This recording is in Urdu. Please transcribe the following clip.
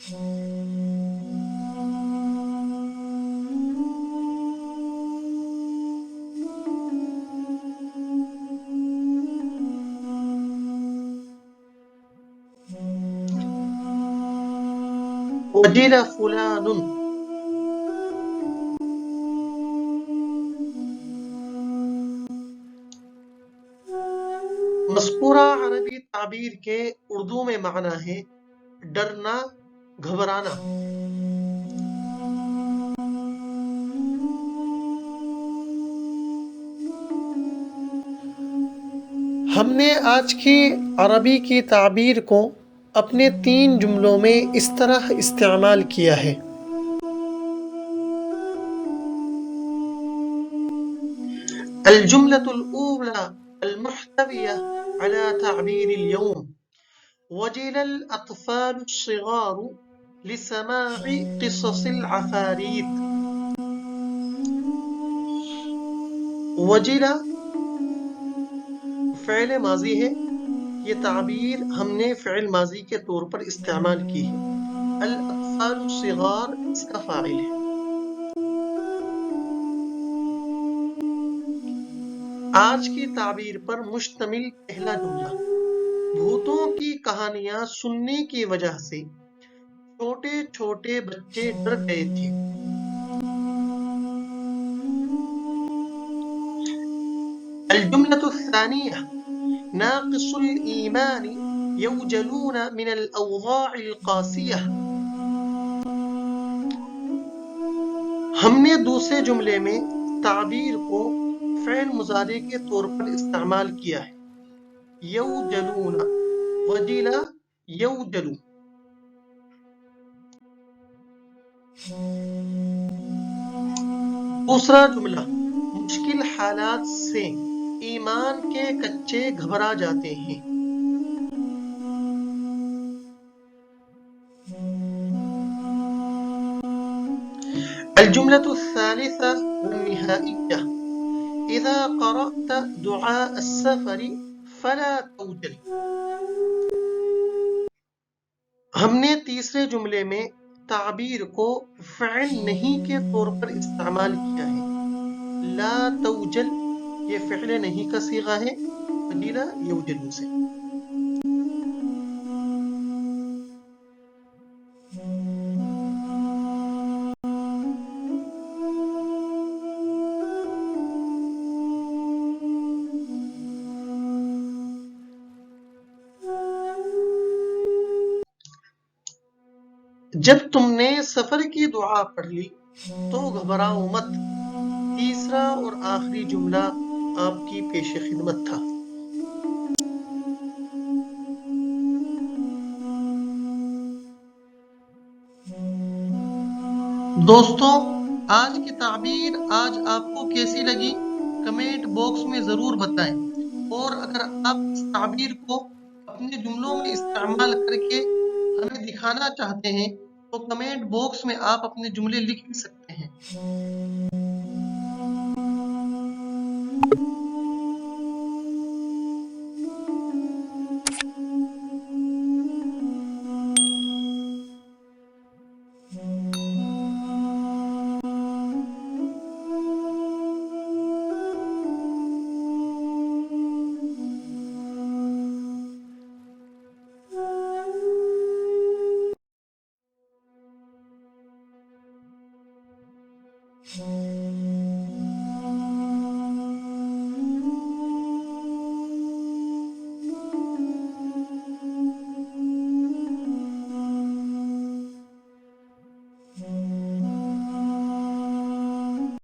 وجل فلان. مذکورہ عربی تعبیر کے اردو میں معنی ہے ڈرنا، گھبرانا۔ ہم نے آج کی عربی کی تعبیر کو اپنے 3 جملوں میں اس طرح استعمال کیا ہے: الجملة الأولى المحتوية على تعبير اليوم: وجل الأطفال الصغار لسماع قصص العفاريت. وجل فعل ماضی ہے، یہ تعبیر ہم نے فعل ماضی کے طور پر استعمال کی ہے۔ الاطفال الصغار اس کا فاعل ہے۔ آج کی تعبیر پر مشتمل پہلا جملہ: بھوتوں کی کہانیاں سننے کی وجہ سے چھوٹے چھوٹے بچے ڈر گئے تھے۔ الجملة الثانية: ناقص الإيمان يوجلون من الأوضاع القاسية. ہم نے دوسرے جملے میں تعبیر کو فعل مضارع کے طور پر استعمال کیا ہے: یوجلون، وجل یوجل۔ دوسرا جملہ: مشکل حالات سے ایمان کے کچے گھبرا جاتے ہیں۔ الجملة الثالثة والنهائية: إذا قرأت دعاء السفر فلا توجل. ہم نے تیسرے جملے میں تعبیر کو فعل نہیں کے طور پر استعمال کیا ہے: لا توجل، یہ فعل نہیں کا صیغہ ہے، وجل یوجل سے۔ جب تم نے سفر کی دعا پڑھ لی تو گھبراؤ مت، تیسرا اور آخری جملہ آپ کی پیش خدمت تھا۔ دوستوں، آج کی تعبیر آج آپ کو کیسی لگی کمنٹ باکس میں ضرور بتائیں، اور اگر آپ اس تعبیر کو اپنے جملوں میں استعمال کر کے ہمیں دکھانا چاہتے ہیں تو کمنٹ باکس میں آپ اپنے جملے لکھ بھی سکتے ہیں۔